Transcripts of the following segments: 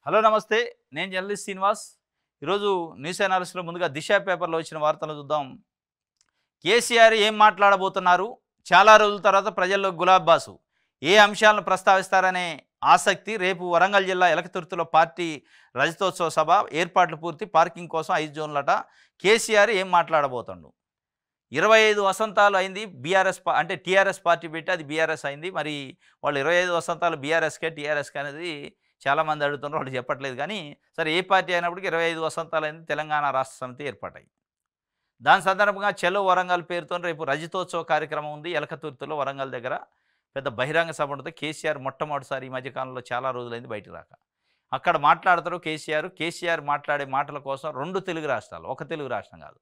Hello నమస్తే. నేను journalist Srinivas. ఈరోజు న్యూస్ అనాలిసిస్‌లో ముందుగా 'దిశ' పేపర్‌లో వచ్చిన వార్తలను చూద్దాం. కేసీఆర్ ఏం మాట్లాడబోతున్నారు? చాలా రోజుల తర్వాత ప్రజల్లో గులాబ్ బాసు. ఏ అంశాలను ప్రస్తావిస్తారనే ఆసక్తి. రేపు వరంగల్ జిల్లా ఎలకతుర్తిలో పార్టీ రజతోత్సవ సభ ఏర్పాట్లు పూర్తి. పార్కింగ్ కోసం 5 జోన్లట. కేసీఆర్ ఏం మాట్లాడబోతుండు? 25 వసంతాలు అయింది బీఆర్ఎస్ అంటే టీఆర్ఎస్ పార్టీ పెట్టి అది బీఆర్ఎస్ అయింది. మరి వాళ్ళు 25 వసంతాలు బీఆర్ఎస్‌కే, టీఆర్ఎస్‌కే అనేది చాలామంది అడుగుతున్నారు. వాళ్ళు చెప్పట్లేదు కానీ, సరే ఏ పార్టీ అయినప్పటికీ 25 వసంతాలైంది తెలంగాణ రాష్ట్ర సమితి ఏర్పాటై. దాని సందర్భంగా చలో వరంగల్ పేరుతో రేపు రజతోత్సవ కార్యక్రమం ఉంది. ఎలకతుర్తిలో వరంగల్ దగ్గర పెద్ద బహిరంగ సభ ఉంటుంది. కేసీఆర్ మొట్టమొదటిసారి ఈ మధ్యకాలంలో చాలా రోజులైంది బయటికి రాక. అక్కడ మాట్లాడతారు కేసీఆర్. కేసీఆర్ మాట్లాడే మాటల కోసం 2 తెలుగు రాష్ట్రాలు, ఒక తెలుగు రాష్ట్రం కాదు,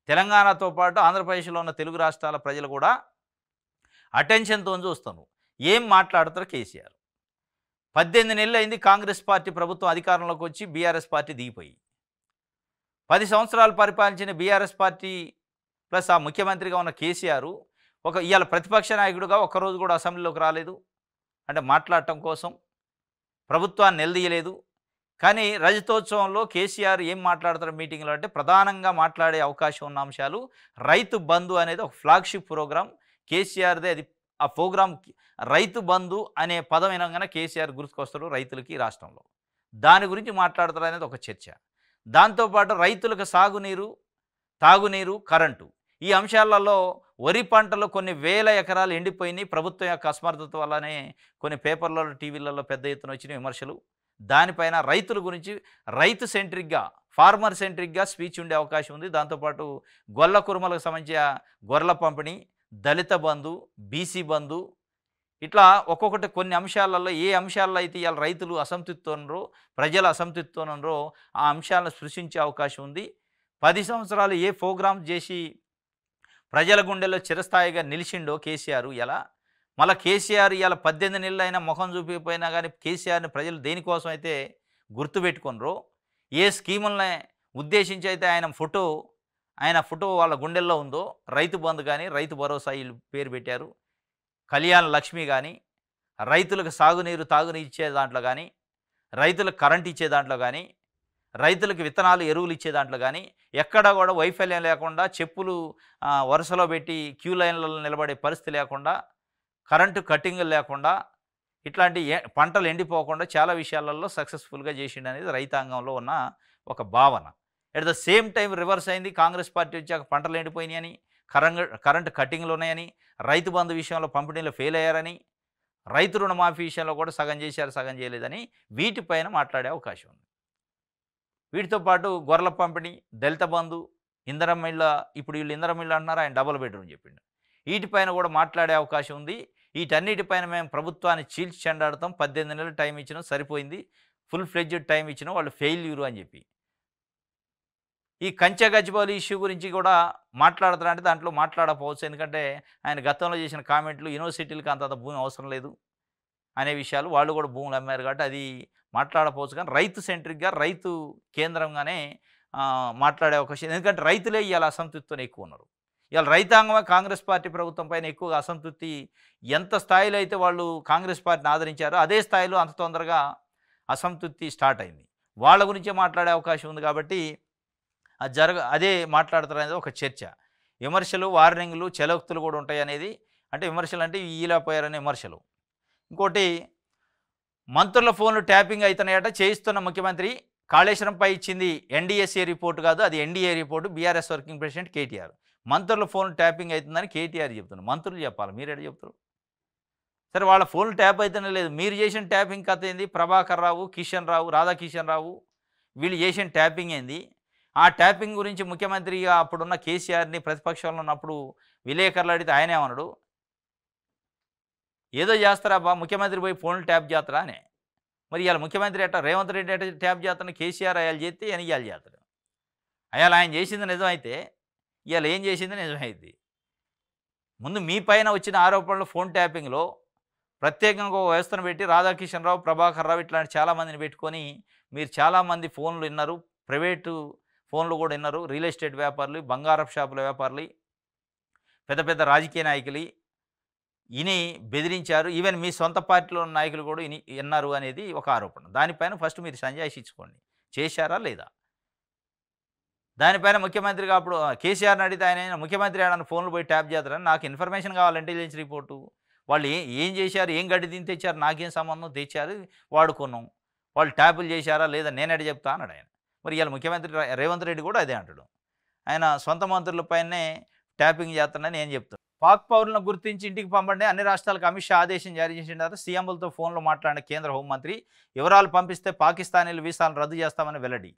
తెలంగాణతో పాటు ఆంధ్రప్రదేశ్లో ఉన్న తెలుగు రాష్ట్రాల ప్రజలు కూడా అటెన్షన్‌తో చూస్తున్నారు. ఏం మాట్లాడతారు కేసీఆర్? 18 నెలలు అయింది కాంగ్రెస్ పార్టీ ప్రభుత్వం అధికారంలోకి వచ్చి బీఆర్ఎస్ పార్టీ దిగిపోయి. 10 సంవత్సరాలు పరిపాలించిన బీఆర్ఎస్ పార్టీ ప్లస్ ఆ ముఖ్యమంత్రిగా ఉన్న కేసీఆర్ ఇవాళ ప్రతిపక్ష నాయకుడిగా ఒక్కరోజు కూడా అసెంబ్లీలోకి రాలేదు. అంటే మాట్లాడటం కోసం ప్రభుత్వాన్ని నిలదీయలేదు. కానీ రజతోత్సవంలో కేసీఆర్ ఏం మాట్లాడతారు మీటింగ్లో అంటే, ప్రధానంగా మాట్లాడే అవకాశం ఉన్న అంశాలు రైతు బంధు అనేది ఒక ఫ్లాగ్షిప్ ప్రోగ్రాం కేసీఆర్దే. అది ఆ ప్రోగ్రాం రైతు బంధు అనే పదం వినగానే కేసీఆర్ గుర్తుకొస్తాడు రైతులకి ఈ రాష్ట్రంలో. దాని గురించి మాట్లాడతారు అనేది ఒక చర్చ. దాంతోపాటు రైతులకు సాగునీరు, తాగునీరు, కరెంటు ఈ అంశాలలో వరి పంటలు కొన్ని వేల ఎకరాలు ఎండిపోయినాయి. ప్రభుత్వం యొక్క అసమర్థత వల్లనే కొన్ని పేపర్లలో, టీవీలలో పెద్ద ఎత్తున వచ్చిన విమర్శలు. దానిపైన రైతుల గురించి రైతు సెంట్రిక్గా, ఫార్మర్ సెంట్రిక్గా స్పీచ్ ఉండే అవకాశం ఉంది. దాంతోపాటు గొల్ల కురుమలకు సంబంధించిన గొర్రెల పంపిణీ, దళిత బంధు, బీసీ బంధు, ఇట్లా ఒక్కొక్కటి కొన్ని అంశాలలో ఏ అంశాల్లో అయితే ఇవాళ రైతులు అసంతృప్తితో ఉన్నారో, ప్రజలు అసంతృప్తితో ఉన్నారో ఆ అంశాలను స్పృశించే అవకాశం ఉంది. 10 సంవత్సరాలు ఏ ప్రోగ్రామ్ చేసి ప్రజల గుండెల్లో చిరస్థాయిగా నిలిచిండో కేసీఆర్ ఇలా, మళ్ళీ కేసీఆర్ ఇవాళ 18 నెలలు అయినా ముఖం చూపిపోయినా కానీ కేసీఆర్ని ప్రజలు దేనికోసం అయితే గుర్తుపెట్టుకున్నారో, ఏ స్కీములని ఉద్దేశించి అయితే ఆయన ఫోటో వాళ్ళ గుండెల్లో ఉందో, రైతు బంధు కానీ, రైతు భరోసా వీళ్ళు పేరు పెట్టారు, కళ్యాణ లక్ష్మి కానీ, రైతులకు సాగునీరు, తాగునీరు ఇచ్చే దాంట్లో కానీ, రైతులకు కరెంట్ ఇచ్చే దాంట్లో కానీ, రైతులకు విత్తనాలు, ఎరువులు ఇచ్చే దాంట్లో కానీ ఎక్కడా కూడా వైఫల్యం లేకుండా, చెప్పులు వరుసలో పెట్టి క్యూ లైన్లలో నిలబడే పరిస్థితి లేకుండా, కరెంటు కట్టింగులు లేకుండా, ఇట్లాంటి పంటలు ఎండిపోకుండా చాలా విషయాలలో సక్సెస్ఫుల్గా చేసిండు అనేది రైతాంగంలో ఉన్న ఒక భావన. At the same time reverse అయింది. కాంగ్రెస్ పార్టీ వచ్చాక పంటలు ఎండిపోయినాయని, కరెంటు కట్టింగ్లు ఉన్నాయని, రైతు బంధు విషయంలో పంపిణీలో ఫెయిల్ అయ్యారని, రైతు రుణమాఫీ విషయంలో కూడా సగం చేశారు, సగం చేయలేదని వీటిపైన మాట్లాడే అవకాశం ఉంది. వీటితో పాటు గొర్రెల పంపిణీ, దళిత బంధు, ఇంధనం ఇళ్ళ, ఇప్పుడు వీళ్ళు ఇంధనం ఇళ్ళు అంటున్నారు, ఆయన డబుల్ బెడ్రూమ్ చెప్పిండు. వీటిపైన కూడా మాట్లాడే అవకాశం ఉంది. వీటన్నిటిపైన మేము ప్రభుత్వాన్ని చీల్చి చెండాడుతాం, 18 నెలలు టైం ఇచ్చినాం, సరిపోయింది, ఫుల్ ఫ్లెడ్జ్డ్ టైం ఇచ్చినాం, వాళ్ళు ఫెయిల్యూరు అని చెప్పి. ఈ కంచె గచ్చిబౌలి ఇష్యూ గురించి కూడా మాట్లాడతారంటే దాంట్లో మాట్లాడకపోవచ్చు. ఎందుకంటే ఆయన గతంలో చేసిన కామెంట్లు యూనివర్సిటీలకు అంత భూమి అవసరం లేదు అనే విషయాలు, వాళ్ళు కూడా భూములు అమ్మారు కాబట్టి అది మాట్లాడకపోవచ్చు. కానీ రైతు సెంట్రిక్గా, రైతు కేంద్రంగానే మాట్లాడే అవకాశం. ఎందుకంటే రైతులే ఇవాళ అసంతృప్తితో ఎక్కువ ఉన్నారు. ఇవాళ రైతాంగమే కాంగ్రెస్ పార్టీ ప్రభుత్వం పైన ఎక్కువగా అసంతృప్తి. ఎంత స్థాయిలో అయితే వాళ్ళు కాంగ్రెస్ పార్టీని ఆదరించారో అదే స్థాయిలో అంత తొందరగా అసంతృప్తి స్టార్ట్ అయింది. వాళ్ళ గురించే మాట్లాడే అవకాశం ఉంది కాబట్టి అదే మాట్లాడతారు అనేది ఒక చర్చ. విమర్శలు, వార్నింగ్లు, చలోక్తులు కూడా ఉంటాయి అనేది. అంటే విమర్శలు అంటే ఈలాపోయారనే విమర్శలు. ఇంకోటి, మంత్రుల ఫోన్లు ట్యాపింగ్ అవుతున్నాయట. చేయిస్తున్న ముఖ్యమంత్రి. కాళేశ్వరంపై ఇచ్చింది ఎన్డీఎస్ఏ రిపోర్ట్ కాదు, అది NDA report. BRS working president KTR. మంత్రుల ఫోన్లు ట్యాపింగ్ అవుతుందని కేటీఆర్ చెప్తున్నారు. మంత్రులు చెప్పాలి, మీరు ఎక్కడ చెప్తారు? సరే, వాళ్ళ ఫోన్లు ట్యాప్ అయితేనే లేదు, మీరు చేసిన ట్యాపింగ్ కథ ఏంది? ప్రభాకర్ రావు, కిషన్ రావు, రాధాకిషన్ రావు వీళ్ళు చేసిన ట్యాపింగ్ ఏంది? ఆ ట్యాపింగ్ గురించి ముఖ్యమంత్రిగా అప్పుడున్న కేసీఆర్ని ప్రతిపక్షంలో ఉన్నప్పుడు విలేకరులు అడిగితే ఆయనే అన్నాడు, ఏదో చేస్తారా బా, ముఖ్యమంత్రి పోయి ఫోన్లు ట్యాప్ చేస్తారా అని. మరి ఇవాళ ముఖ్యమంత్రి ఎట్ట, రేవంత్ రెడ్డి ఎట్ట ట్యాప్ చేస్తాను, కేసీఆర్ అయాలు చేస్తే అని ఇవాళ చేస్తాడు. అయాలు ఆయన చేసింది నిజమైతే ఇవాళ ఏం చేసింది నిజమైంది. ముందు మీ పైన వచ్చిన ఆరోపణలు ఫోన్ ట్యాపింగ్లో ప్రత్యేకంగా ఒక వ్యవస్థను పెట్టి రాధాకిషన్ రావు, ప్రభాకర్ రావు ఇట్లాంటి చాలామందిని పెట్టుకొని మీరు చాలామంది ఫోన్లు విన్నారు, ప్రైవేటు ఫోన్లు కూడా విన్నారు, రియల్ ఎస్టేట్ వ్యాపారులు, బంగారపు షాపుల వ్యాపారులు, పెద్ద పెద్ద రాజకీయ నాయకులు, ఇని బెదిరించారు. ఈవెన్ మీ సొంత పార్టీలో ఉన్న నాయకులు కూడా ఇన్నారు అనేది ఒక ఆరోపణ. దానిపైన ఫస్ట్ మీరు సంజాయిషి ఇచ్చుకోండి. చేశారా లేదా? దానిపైన ముఖ్యమంత్రిగా అప్పుడు కేసీఆర్‌ని అడిగితే ఆయన ముఖ్యమంత్రి ఏడన్నా ఫోన్‌లు పోయి ట్యాప్ చేస్తారని నాకు ఇన్ఫర్మేషన్ కావాలి ఇంటెలిజెన్స్ రిపోర్టు. వాళ్ళు ఏం చేశారు? ఏం గడ్డి తిని తెచ్చారు? నాకేం సంబంధం? తెచ్చారు వాడుకున్నాం. వాళ్ళు ట్యాపులు చేశారా లేదా నేనెట చెప్తా అన్నాడాయన. మరి ఇయాల ముఖ్యమంత్రి రేవంత్ రెడ్డి కూడా అదే అంటాడు. ఆయన సొంత మంత్రులపైనే ట్యాపింగ్ చేస్తున్నాడని నేను చెప్తున్నా. పాక్ పౌరులను గుర్తించి ఇంటికి పంపండి. అన్ని రాష్ట్రాలకు అమిత్ షా ఆదేశం జారీ చేసిన తర్వాత సీఎంలతో ఫోన్లో మాట్లాడిన కేంద్ర హోంమంత్రి వివరాలు పంపిస్తే పాకిస్తానీల వీసాలను రద్దు చేస్తామని వెల్లడి.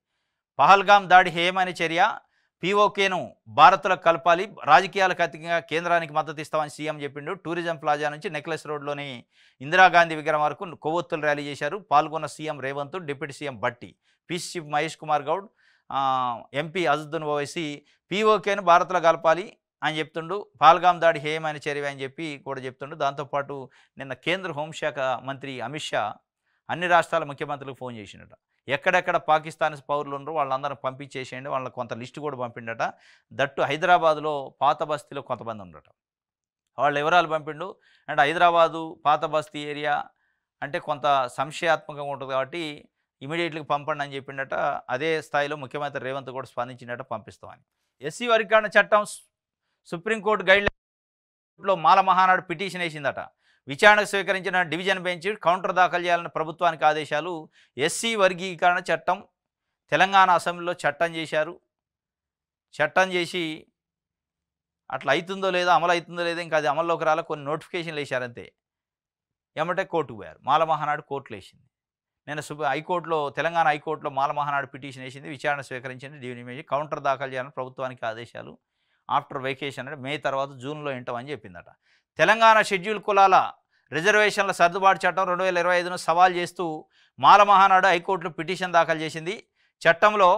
పహల్గాం దాడి హేయమైన చర్య. పీఓకేను భారత్లో కలపాలి. రాజకీయాలకు అతీతంగా కేంద్రానికి మద్దతు ఇస్తామని సీఎం చెప్పిండు. టూరిజం ప్లాజా నుంచి నెక్లెస్ రోడ్లోని ఇందిరాగాంధీ విగ్రహం వరకు కొవ్వొత్తులు ర్యాలీ చేశారు. పాల్గొన్న CM Revanth, deputy CM Bhatti, PC chief Mahesh Kumar Goud, MP Asaduddin Owaisi పీఓకేను భారత్లో కలపాలి అని చెప్తుండు. పాల్గాం దాడి హేయమైన చర్య అని చెప్పి కూడా చెప్తుండు. దాంతోపాటు నిన్న కేంద్ర హోంశాఖ మంత్రి అమిత్ షా అన్ని రాష్ట్రాల ముఖ్యమంత్రులకు ఫోన్ చేసిండట. ఎక్కడెక్కడ పాకిస్తాన్ పౌరులు ఉన్నారో వాళ్ళందరూ పంపించేసేయండి. వాళ్ళకి కొంత లిస్టు కూడా పంపిండట. దట్టు హైదరాబాద్లో పాత బస్తీలో కొంతమంది ఉండట. వాళ్ళ వివరాలు పంపిండు. అంటే హైదరాబాదు పాత బస్తీ ఏరియా అంటే కొంత సంశయాత్మకంగా ఉంటుంది కాబట్టి ఇమీడియట్గా పంపండి అని చెప్పిండట. అదే స్థాయిలో ముఖ్యమంత్రి రేవంత్ కూడా స్పందించినట్ట పంపిస్తామని. ఎస్సీ వర్గీకరణ చట్టం సుప్రీంకోర్టు గైడ్లైన్లో మాల మహానాడు పిటిషన్ వేసిందట. విచారణకు స్వీకరించిన డివిజన్ బెంచ్ కౌంటర్ దాఖలు చేయాలని ప్రభుత్వానికి ఆదేశాలు. ఎస్సీ వర్గీకరణ చట్టం తెలంగాణ అసెంబ్లీలో చట్టం చేశారు. చట్టం చేసి అట్లా అవుతుందో లేదో అమలు అవుతుందో లేదో ఇంకా అది అమల్లోకి రాలే. కొన్ని నోటిఫికేషన్లు వేశారంతే. ఏమంటే కోర్టుకు పోయారు. మాల మహానాడు కోర్టులో వేసింది. నేను హైకోర్టులో తెలంగాణ హైకోర్టులో మాల మహానాడు పిటిషన్ వేసింది. విచారణ స్వీకరించింది డివిజన్ బెంచ్. కౌంటర్ దాఖలు చేయాలని ప్రభుత్వానికి ఆదేశాలు. ఆఫ్టర్ వెకేషన్ అంటే మే తర్వాత జూన్లో వింటామని చెప్పిందట. తెలంగాణ షెడ్యూల్ కులాల రిజర్వేషన్ల సర్దుబాటు చట్టం 2025ను సవాల్ చేస్తూ మాల మహానాడు హైకోర్టులో పిటిషన్ దాఖలు చేసింది. చట్టంలో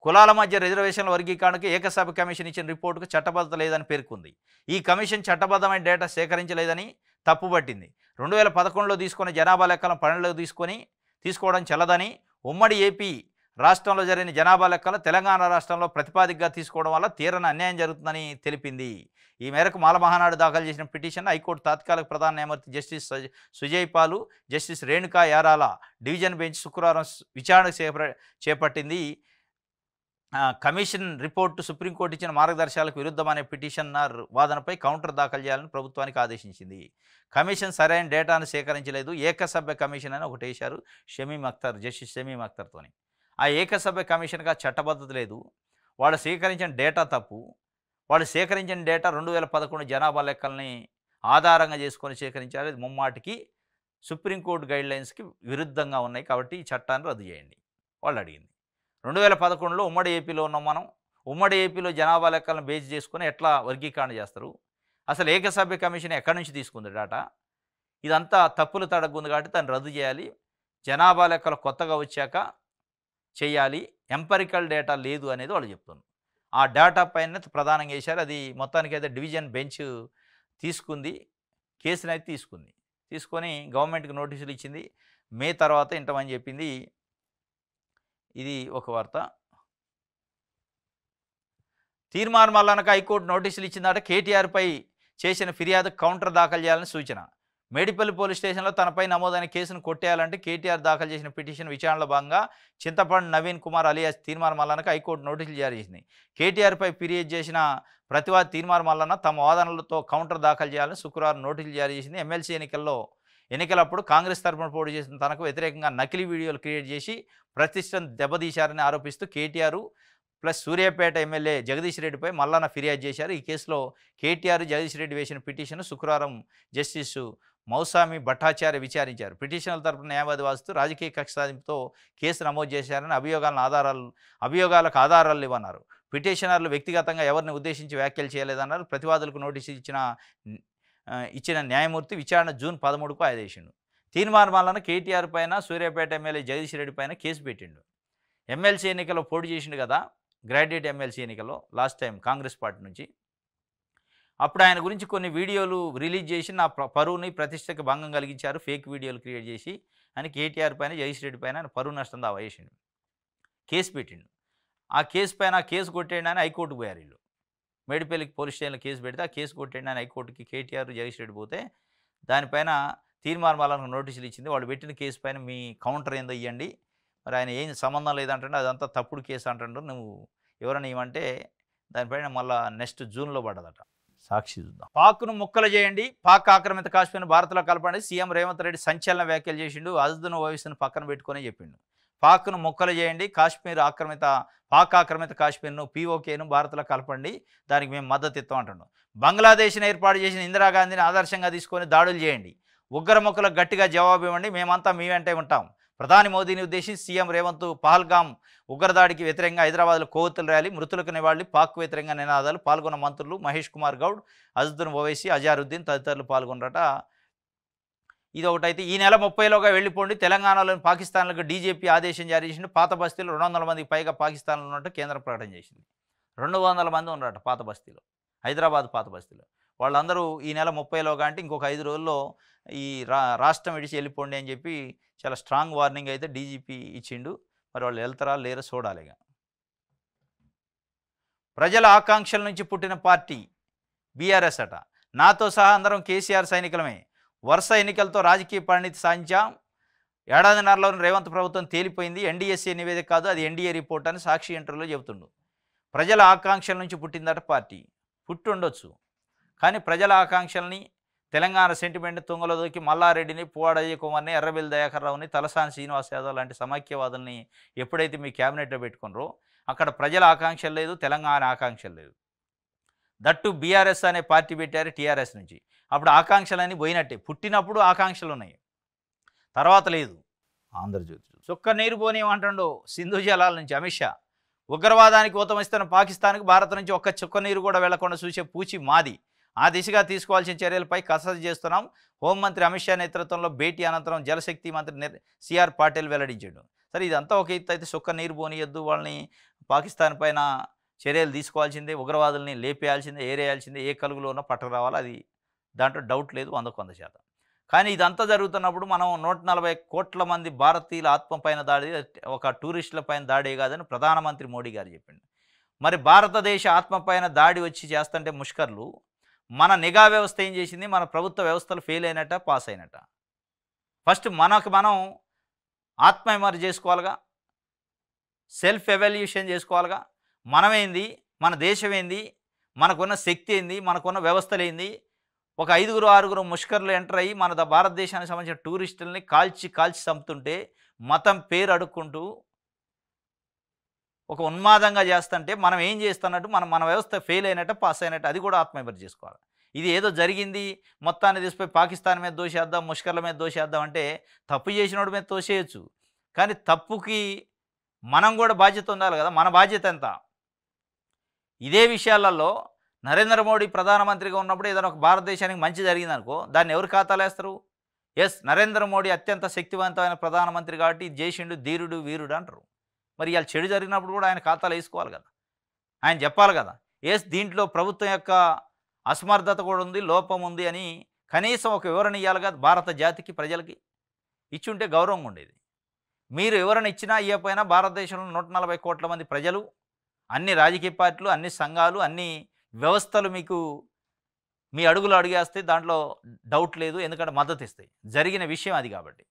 కులాల మధ్య రిజర్వేషన్ల వర్గీకరణకు ఏకసభ కమిషన్ ఇచ్చిన రిపోర్టుకు చట్టబద్ధత లేదని పేర్కొంది. ఈ కమిషన్ చట్టబద్ధమైన డేటా సేకరించలేదని తప్పుపట్టింది. 2011లో తీసుకున్న జనాభా లెక్కలను 12లోకి తీసుకోవడం చెల్లదని, ఉమ్మడి ఏపీ రాష్ట్రంలో జరిగిన జనాభా లెక్కలు తెలంగాణ రాష్ట్రంలో ప్రతిపాదికగా తీసుకోవడం వల్ల తీరని అన్యాయం జరుగుతుందని తెలిపింది. ఈ మేరకు మాల మహానాడు దాఖలు చేసిన పిటిషన్ హైకోర్టు తాత్కాలిక ప్రధాన న్యాయమూర్తి జస్టిస్ సుజయ్ పాలు, justice Renuka Yarala division bench శుక్రవారం విచారణ చేపట్టింది. కమిషన్ రిపోర్టు సుప్రీంకోర్టు ఇచ్చిన మార్గదర్శకాలకు విరుద్ధమనే పిటిషనర్ వాదనపై కౌంటర్ దాఖలు చేయాలని ప్రభుత్వానికి ఆదేశించింది. కమిషన్ సరైన డేటాను సేకరించలేదు. ఏకసభ్య కమిషన్ అని ఒకటి వేశారు జస్టిస్ షమీమ్ అఖ్తర్తోని. ఆ ఏకసభ్య కమిషన్గా చట్టబద్ధత లేదు. వాళ్ళు సేకరించిన డేటా తప్పు. వాళ్ళు సేకరించిన డేటా 2011 జనాభా లెక్కల్ని ఆధారంగా చేసుకొని సేకరించారు. ఇది ముమ్మాటికి సుప్రీంకోర్టు గైడ్లైన్స్కి విరుద్ధంగా ఉన్నాయి. కాబట్టి ఈ చట్టాన్ని రద్దు చేయండి వాళ్ళు అడిగింది. 2011లో ఉమ్మడి ఏపీలో ఉన్నాం మనం. ఉమ్మడి ఏపీలో జనాభా లెక్కలను బేస్ చేసుకొని ఎట్లా వర్గీకరణ చేస్తారు? అసలు ఏకసభ్య కమిషన్ ఎక్కడి నుంచి తీసుకుంది డేటా? ఇదంతా తప్పులు తడగుంది కాబట్టి దాన్ని రద్దు చేయాలి. జనాభా లెక్కలు కొత్తగా వచ్చాక చేయాలి. ఎంపరికల్ డేటా లేదు అనేది వాళ్ళు చెప్తున్నారు. ఆ డేటా పైన ప్రధానంగా వేశారు. అది మొత్తానికైతే డివిజన్ బెంచ్ తీసుకుంది. కేసునైతే తీసుకొని గవర్నమెంట్కి నోటీసులు ఇచ్చింది. మే తర్వాత ఇంటమని చెప్పింది. ఇది ఒక వార్త. తీర్మానం మల్లన్నకు హైకోర్టు నోటీసులు ఇచ్చిందట. కేటీఆర్పై చేసిన ఫిర్యాదు కౌంటర్ దాఖలు చేయాలని సూచన. మేడిపల్లి పోలీస్ స్టేషన్లో తనపై నమోదైన కేసును కొట్టేయాలంటే కేటీఆర్ దాఖలు చేసిన పిటిషన్ విచారణలో భాగంగా చింతపండు నవీన్ కుమార్ అలియాస్ తీర్మానం మల్లన్నకు హైకోర్టు నోటీసులు జారీ చేసింది. కేటీఆర్పై ఫిర్యాదు చేసిన ప్రతివాది తీర్మానం మల్లన్న తమ వాదనలతో కౌంటర్ దాఖలు చేయాలని శుక్రవారం నోటీసులు జారీ చేసింది. ఎమ్మెల్సీ ఎన్నికలప్పుడు కాంగ్రెస్ తరఫున పోటీ చేసిన తనకు వ్యతిరేకంగా నకిలీ వీడియోలు క్రియేట్ చేసి ప్రతిష్టను దెబ్బతీశారని ఆరోపిస్తూ కేటీఆర్ ప్లస్ సూర్యాపేట ఎమ్మెల్యే జగదీష్ రెడ్డిపై మల్లన్న ఫిర్యాదు చేశారు. ఈ కేసులో కేటీఆర్, జగదీష్ రెడ్డి వేసిన పిటిషన్ శుక్రవారం జస్టిస్ మౌసామి భట్టాచార్య విచారించారు. పిటిషన్ల తరపున న్యాయవాది వాదిస్తూ రాజకీయ కక్ష సాధింపుతో కేసు నమోదు చేశారని అభియోగాలకు ఆధారాలు ఇవ్వన్నారు. పిటిషనర్లు వ్యక్తిగతంగా ఎవరిని ఉద్దేశించి వ్యాఖ్యలు చేయలేదన్నారు. ప్రతివాదులకు నోటీసు ఇచ్చిన న్యాయమూర్తి విచారణ జూన్ 13కు ఆదేశిండు. తీర్మానం వలన కేటీఆర్ పైన సూర్యాపేట ఎమ్మెల్యే జగదీష్ రెడ్డి పైన కేసు పెట్టిండు. ఎమ్మెల్సీ ఎన్నికల్లో పోటీ చేసిండు కదా, గ్రాడ్యుయేట్ ఎమ్మెల్సీ ఎన్నికల్లో లాస్ట్ టైం కాంగ్రెస్ పార్టీ నుంచి. అప్పుడు ఆయన గురించి కొన్ని వీడియోలు రిలీజ్ చేసి నా పరువుని ప్రతిష్టకి భంగం కలిగించారు, ఫేక్ వీడియోలు క్రియేట్ చేసి అని కేటీఆర్ పైన జగదీష్ రెడ్డి పైన ఆయన పరువు నష్టం దావా చేసిండు. కేసు పెట్టిండు. ఆ కేసు పైన కేసు కొట్టేయండి అని హైకోర్టుకు పోయారు వీళ్ళు. మేడిపల్లికి పోలీస్ స్టేషన్లో కేసు పెడితే ఆ కేసు కొట్టేయండి అని హైకోర్టుకి కేటీఆర్, జగదీష్ రెడ్డి పోతే దానిపైన తీర్మానాలకు నోటీసులు ఇచ్చింది. వాళ్ళు పెట్టిన కేసు పైన మీ కౌంటర్ ఏందో ఇయ్యండి. మరి ఆయన ఏం సంబంధం లేదంటుండు. అదంతా తప్పుడు కేసు అంటుండు. నువ్వు ఎవరైనా ఇవ్వమంటే దానిపైన మళ్ళా నెక్స్ట్ జూన్‌లో పడ్డదట. సాక్షి చూద్దాం. పాక్‌ను ముక్కలు చేయండి. పాక్ ఆక్రమిత కాశ్మీర్‌ను భారత్‌లో కలపండి. సీఎం రేవంత్ రెడ్డి సంచలన వ్యాఖ్యలు చేసిండు. అసదుద్దీన్ ఓవైసీని పక్కన పెట్టుకొని చెప్పిండు. పాక్‌ను ముక్కలు చేయండి. పాక్ ఆక్రమిత కాశ్మీర్‌ను పీఓకేను భారత్‌లో కలపండి. దానికి మేము మద్దతు ఇస్తాం అంటుండు. బంగ్లాదేశ్‌ని ఏర్పాటు చేసిన ఇందిరాగాంధీని ఆదర్శంగా తీసుకొని దాడులు చేయండి. ఉగ్రముఖులకు గట్టిగా జవాబు ఇవ్వండి. మేమంతా మీ వెంటే ఉంటాం. ప్రధాని మోదీని ఉద్దేశించి సీఎం రేవంత్ పహల్గామ్ ఉగ్రదాడికి వ్యతిరేకంగా హైదరాబాద్లో కొవ్వొత్తుల ర్యాలీ, మృతులకు నివాళి, పాక్ వ్యతిరేకంగా నినాదాలు. పాల్గొన్న మంత్రులు మహేష్ కుమార్ గౌడ్, అసదుద్దీన్ ఓవైసీ, అజారుద్దీన్ తదితరులు పాల్గొన్నారట. ఇది ఒకటైతే ఈ నెల 30లోగా వెళ్ళిపోండి. తెలంగాణలోని పాకిస్తాన్లకు డీజీపీ ఆదేశం జారీ చేసింది. పాత బస్తీలో 200 మందికి పైగా పాకిస్తాన్లో ఉన్నట్టు కేంద్రం ప్రకటన చేసింది. 200 మంది ఉన్నారట పాత బస్తీలో, హైదరాబాద్ పాత బస్తీలో. వాళ్ళందరూ ఈ నెల 30లోగా అంటే ఇంకొక 5 రోజుల్లో ఈ రాష్ట్రం విడిచి వెళ్ళిపోండి అని చెప్పి చాలా స్ట్రాంగ్ వార్నింగ్ అయితే డీజీపీ ఇచ్చిండు. మరి వాళ్ళు వెళ్తారా లేరా చూడాలిగా. ప్రజల ఆకాంక్షల నుంచి పుట్టిన పార్టీ బీఆర్ఎస్ అట. నాతో సహా అందరం కేసీఆర్ సైనికులమే. వరుస ఎన్నికలతో రాజకీయ పరిణితి సాధించాం. ఏడాదిన్నరలో రేవంత్ ప్రభుత్వం తేలిపోయింది. ఎన్డీఎస్ఏ నివేదిక కాదు, అది ఎన్డీఏ రిపోర్ట్ అని సాక్షి ఇంటర్వ్యూలో చెబుతుండు. ప్రజల ఆకాంక్షల నుంచి పుట్టిందట పార్టీ. పుట్టి ఉండొచ్చు, కానీ ప్రజల ఆకాంక్షల్ని, తెలంగాణ సెంటిమెంట్ తుంగలో దూకి మల్లారెడ్డిని, పువ్వాడ అజయ్ కుమార్ని, ఎర్రబెల్లి దయాకర్ రావుని, తలసాని శ్రీనివాస్ యాదవ్ లాంటి సమైక్యవాదుల్ని ఎప్పుడైతే మీ క్యాబినెట్లో పెట్టుకున్నారో అక్కడ ప్రజల ఆకాంక్షలు లేదు, తెలంగాణ ఆకాంక్షలు లేదు. దట్టు బీఆర్ఎస్ అనే పార్టీ పెట్టారు టీఆర్ఎస్ నుంచి. అప్పుడు ఆకాంక్షలన్నీ పోయినట్టే. పుట్టినప్పుడు ఆకాంక్షలు ఉన్నాయి, తర్వాత లేదు. ఆంధ్రజ్యోతి చుక్క నీరు పోనేమంటాడు సింధు జలాల నుంచి అమిత్ షా. ఉగ్రవాదానికి ఊతమిస్తున్న పాకిస్తాన్కు భారత్ నుంచి ఒక్క చుక్క నీరు కూడా వెళ్లకుండా చూసే పూచి మాది. ఆ దిశగా తీసుకోవాల్సిన చర్యలపై కసరత్తు చేస్తున్నాం. హోంమంత్రి అమిత్ షా నేతృత్వంలో భేటీ అనంతరం జలశక్తి మంత్రి సిఆర్ పాటిల్ వెల్లడించాడు. సరే, ఇదంతా ఒక ఎత్తు అయితే చుక్క నీరు పోనీయద్దు, వాళ్ళని పాకిస్తాన్ పైన చర్యలు తీసుకోవాల్సిందే, ఉగ్రవాదుల్ని లేపేయాల్సిందే, ఏరేయాల్సిందే, ఏ కలుగులో ఉన్నా పట్టుకు రావాలి. అది దాంట్లో డౌట్ లేదు, 100%. కానీ ఇదంతా జరుగుతున్నప్పుడు మనం 140 కోట్ల మంది భారతీయుల ఆత్మ పైన దాడి ఒక టూరిస్టుల పైన దాడే కాదని ప్రధానమంత్రి మోడీ గారు చెప్పిండు. మరి భారతదేశ ఆత్మ పైన దాడి వచ్చి చేస్తుంటే ముష్కర్లు, మన నిఘా వ్యవస్థ ఏం చేసింది? మన ప్రభుత్వ వ్యవస్థలు ఫెయిల్ అయినట్ట, పాస్ అయినట్ట? ఫస్ట్ మనకు మనం ఆత్మవిమర్శ చేసుకోవాలిగా, సెల్ఫ్ ఎవాల్యుయేషన్ చేసుకోవాలిగా. మనమేంది, మన దేశం ఏంది, మనకున్న శక్తి ఏంది, మనకున్న వ్యవస్థలు ఏంది? ఒక 5-6 ముష్కర్లు ఎంటర్ అయ్యి మన భారతదేశానికి సంబంధించిన టూరిస్టులని కాల్చి చంపుతుంటే, మతం పేరు అడుక్కుంటూ ఒక ఉన్మాదంగా చేస్తుంటే మనం ఏం చేస్తున్నట్టు, మన వ్యవస్థ ఫెయిల్ అయినట్టు, పాస్ అయినట్టు. అది కూడా ఆత్మవిమర్శ చేసుకోవాలి. ఇది ఏదో జరిగింది మొత్తాన్ని తీసిపోయి పాకిస్తాన్ మీద దోషేద్దాం, ముష్కర్ల మీద దోషేద్దాం అంటే తప్పు చేసినోడి మీద తోసేయచ్చు. కానీ తప్పుకి మనం కూడా బాధ్యత ఉండాలి కదా. మన బాధ్యత ఎంత? ఇదే విషయాలలో నరేంద్ర మోడీ ప్రధానమంత్రిగా ఉన్నప్పుడు ఏదైనా ఒక భారతదేశానికి మంచి జరిగిందనుకో, దాన్ని ఎవరు ఖాతాలు వేస్తారు? ఎస్, నరేంద్ర మోడీ అత్యంత శక్తివంతమైన ప్రధానమంత్రి కాబట్టి జేషిండు, ధీరుడు, వీరుడు అంటారు. మరి ఇవాళ చెడు జరిగినప్పుడు కూడా ఆయన ఖాతాలు వేసుకోవాలి కదా, ఆయన చెప్పాలి కదా. ఎస్, దీంట్లో ప్రభుత్వం యొక్క అసమర్థత కూడా ఉంది, లోపం ఉంది అని కనీసం ఒక వివరణ ఇవ్వాలి కదా భారత జాతికి, ప్రజలకి. ఇచ్చుంటే గౌరవంగా ఉండేది. మీరు ఎవరైనా ఇచ్చినా ఇవ్వకపోయినా భారతదేశంలో 140 కోట్ల మంది ప్రజలు, అన్ని రాజకీయ పార్టీలు, అన్ని సంఘాలు, అన్ని వ్యవస్థలు మీకు మీ అడుగులు అడిగేస్తే దాంట్లో డౌట్ లేదు, ఎందుకంటే మద్దతు ఇస్తాయి. జరిగిన విషయం అది కాబట్టి.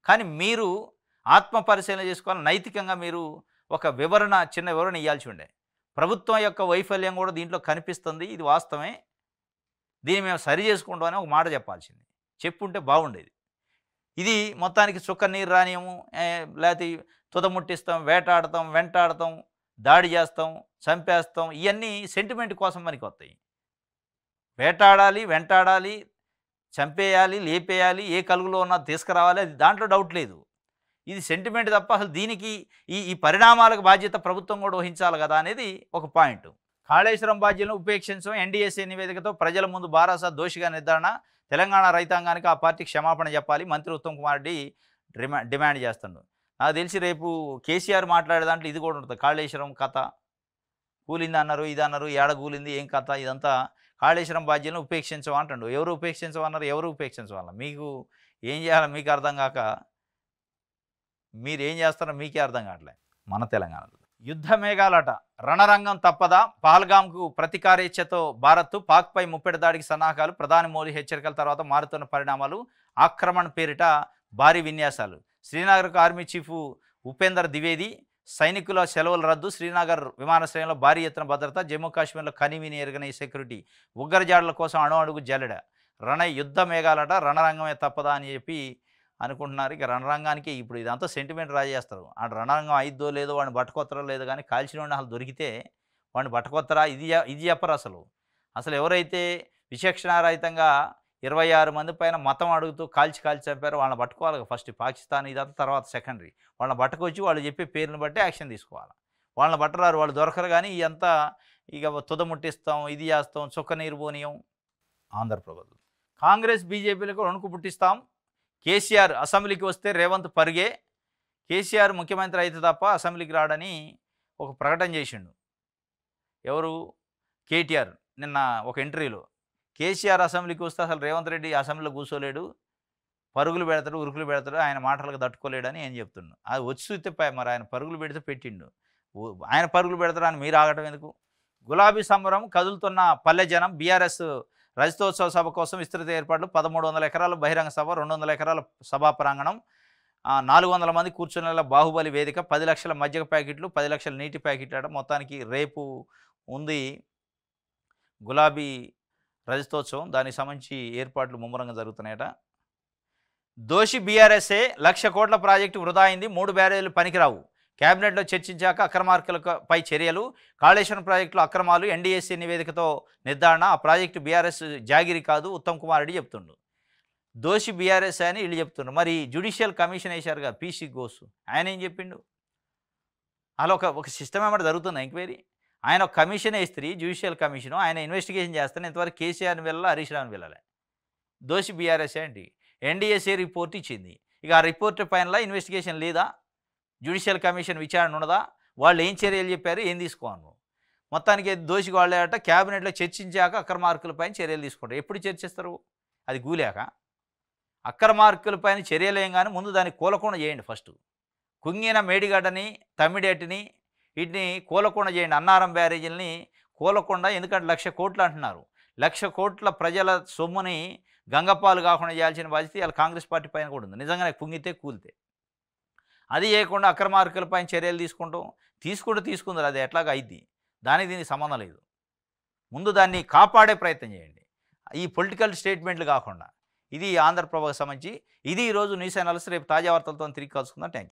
కానీ మీరు ఆత్మ పరిశీలన చేసుకోవాలి. నైతికంగా మీరు ఒక చిన్న వివరణ ఇవ్వాల్సి ఉండే. ప్రభుత్వం యొక్క వైఫల్యం కూడా దీంట్లో కనిపిస్తుంది, ఇది వాస్తవమే, దీన్ని మేము సరి చేసుకుంటామని ఒక మాట చెప్పాల్సింది. చెప్పుంటే బాగుండేది. ఇది మొత్తానికి చుక్క నీరు రానియము, లేకపోతే తుదముట్టిస్తాం, వేటాడతాం, వెంటాడతాం, దాడి చేస్తాం, చంపేస్తాం, ఇవన్నీ సెంటిమెంట్ కోసం మనకి వస్తాయి. వేటాడాలి, వెంటాడాలి, చంపేయాలి, లేపేయాలి, ఏ కలుగులో ఉన్నా తీసుకురావాలి, అది దాంట్లో డౌట్ లేదు. ఇది సెంటిమెంట్ తప్ప అసలు దీనికి ఈ పరిణామాలకు బాధ్యత ప్రభుత్వం కూడా వహించాలి కదా అనేది ఒక పాయింట్. కాళేశ్వరం బాధ్యతను ఉపేక్షించడం, ఎన్డీఎస్ఏ నివేదికతో ప్రజల ముందు బారాసా దోషిగా నిర్ధారణ, తెలంగాణ రైతాంగానికి ఆ పార్టీ క్షమాపణ చెప్పాలి, మంత్రి ఉత్తమ్ కుమార్ రెడ్డి డిమాండ్ చేస్తుండు. నాకు తెలిసి రేపు కేసీఆర్ మాట్లాడే దాంట్లో ఇది కూడా ఉంటుంది. కాళేశ్వరం కథ కూలింది అన్నారు, ఇది అన్నారు, ఏడ కూలింది, ఏం కథ, ఇదంతా కాళేశ్వరం బాధ్యతను ఉపేక్షించమంటాడు. ఎవరు ఉపేక్షించమన్నారు? ఎవరు ఉపేక్షించవాల? మీకు ఏం చేయాలో మీకు అర్థం కాక మీరు ఏం చేస్తారో మీకే అర్థం కావట్లేదు. మన తెలంగాణలో యుద్ధ మేఘాలట రణరంగం తప్పదా పహల్గామ్కు ప్రతీకారేచ్ఛతో భారత్ పాక్పై ముప్పెడి దాడికి సన్నాహకాలు ప్రధాని మోదీ హెచ్చరికల తర్వాత మారుతున్న పరిణామాలు ఆక్రమణ పేరిట భారీ విన్యాసాలు శ్రీనగర్కు ఆర్మీ చీఫ్ ఉపేందర్ ద్వివేది సైనికుల సెలవుల రద్దు శ్రీనగర్ విమానాశ్రయంలో భారీ ఎత్తున భద్రత జమ్మూ కాశ్మీర్లో కనివిని ఎరగని సెక్యూరిటీ ఉగ్రజాడుల కోసం అణుఅడుగు జల్లెడ యుద్ధ మేఘాలట రణరంగమే తప్పదా అని చెప్పి అనుకుంటున్నారు. ఇక రణరంగానికి ఇప్పుడు ఇదంతా సెంటిమెంట్ రాజేస్తారు. ఆ రణరంగం అయిద్దో లేదో వాడిని పట్టుకొత్తరో లేదో కానీ కాల్చిన వాడిని అసలు దొరికితే వాడిని పట్టుకొత్తరా ఇది చెప్పరు అసలు. అసలు ఎవరైతే విచక్షణారహితంగా 26 మంది పైన మతం అడుగుతూ కాల్చి చంపారో వాళ్ళని పట్టుకోవాలి ఫస్ట్. పాకిస్తాన్ ఇదంతా తర్వాత సెకండరీ. వాళ్ళని పట్టుకొచ్చి వాళ్ళు చెప్పే పేరుని బట్టి యాక్షన్ తీసుకోవాలి. వాళ్ళని పట్టరారు, వాళ్ళు దొరకరు. కానీ ఇదంతా ఇక తుదముట్టిస్తాం, ఇది చేస్తాం, చుక్క నీరు పోనీయం. ఆంధ్రప్రదేశ్ కాంగ్రెస్ బీజేపీలకు వణుకు పుట్టిస్తాం. కేసీఆర్ అసెంబ్లీకి వస్తే రేవంత్ పరుగే. కేసీఆర్ ముఖ్యమంత్రి అయితే తప్ప అసెంబ్లీకి రాడని ఒక ప్రకటన చేసిండు. ఎవరు? కేటీఆర్ నిన్న ఒక ఇంటర్వ్యూలో. కేసీఆర్ అసెంబ్లీకి వస్తే అసలు రేవంత్ రెడ్డి అసెంబ్లీలో కూర్చోలేడు, పరుగులు పెడతాడు, ఉరుకులు పెడతాడు, ఆయన మాటలకు తట్టుకోలేడని ఏం చెప్తున్నాడు. అది వచ్చి చూస్తే మరి ఆయన పరుగులు పెడితే పెట్టిండు. ఆయన పరుగులు పెడతాడు అని మీరు ఆగటం ఎందుకు? గులాబీ సంబరం కదులుతున్న పల్లె జనం. బీఆర్ఎస్ రజతోత్సవ సభ కోసం విస్తృత ఏర్పాట్లు. 1300 ఎకరాల బహిరంగ సభ, 200 ఎకరాల సభా ప్రాంగణం, 400 మంది కూర్చునేలా బాహుబలి వేదిక, 10 లక్షల మజ్జిగ ప్యాకెట్లు, 10 లక్షల నీటి ప్యాకెట్లు అట. మొత్తానికి రేపు ఉంది గులాబీ రజతోత్సవం. దానికి సంబంధించి ఏర్పాట్లు ముమ్మరంగా జరుగుతున్నాయట. దోషి బీఆర్ఎస్ఏ 1,00,000 కోట్ల ప్రాజెక్టు వృధా అయింది, 3 బ్యారేజీలు పనికిరావు. కేబినెట్లో చర్చించాక అక్రమార్కులపై చర్యలు. కాళేశ్వరం ప్రాజెక్టులో అక్రమాలు, ఎన్డీఎస్సీ నివేదికతో నిర్ధారణ. ఆ ప్రాజెక్టు బీఆర్ఎస్ జాగిరి కాదు, ఉత్తమ్ కుమార్ రెడ్డి చెప్తుండు. దోషి బీఆర్ఎస్ అని వీళ్ళు చెప్తున్నారు. మరి జ్యుడిషియల్ కమిషన్ వేశారుగా పీసీ ఘోష్, ఆయన ఏం చెప్పిండు? అలా ఒక సిస్టమ్ ఏమంటే జరుగుతుంది ఎంక్వైరీ. ఆయన ఒక కమిషన్ వేస్తే జ్యుడిషియల్ కమిషను, ఆయన ఇన్వెస్టిగేషన్ చేస్తాను. ఇంతవరకు కేసీఆర్ని వెళ్ళాలి, హరీష్ రావుని వెళ్ళాలి. దోషి బీఆర్ఎస్ ఏంటి? ఎన్డీఎస్ఏ రిపోర్ట్ ఇచ్చింది. ఇక ఆ రిపోర్ట్ పైన ఇన్వెస్టిగేషన్ లేదా? జ్యుడిషియల్ కమిషన్ విచారణ ఉండదా? వాళ్ళు ఏం చర్యలు చెప్పారు, ఏం తీసుకోను? మొత్తానికి దోషికి వాళ్ళే అట. క్యాబినెట్లో చర్చించాక అక్రమార్కులపైన చర్యలు తీసుకుంటారు. ఎప్పుడు చర్చిస్తారు? అది గూలేక. అక్రమార్కులపైన చర్యలు ఏం కానీ ముందు దాన్ని కూలకుండా చేయండి ఫస్ట్. కుంగిన మేడిగడ్డని, తమ్మిడేటిని, వీటిని కూలకుండా చేయండి. అన్నారం బ్యారేజీలని కూలకుండా. ఎందుకంటే 1,00,000 కోట్లు అంటున్నారు. 1,00,000 కోట్ల ప్రజల సొమ్ముని గంగపాలు కాకుండా చేయాల్సిన బాధ్యత ఇలా కాంగ్రెస్ పార్టీ పైన కూడా ఉంది. నిజంగానే కుంగితే కూలితే. అది చేయకుండా అక్రమార్కులపైన చర్యలు తీసుకుందరు. అది ఎట్లాగా అయింది? దానికి దీనికి సంబంధం లేదు. ముందు దాన్ని కాపాడే ప్రయత్నం చేయండి, ఈ పొలిటికల్ స్టేట్మెంట్లు కాకుండా. ఇది ఆంధ్రప్రభకు సంబంధించి. ఇది ఈరోజు న్యూస్ అనాలిసిస్. రేపు తాజా వార్తలతో తిరిగి కలుసుకుందాం. Thank you.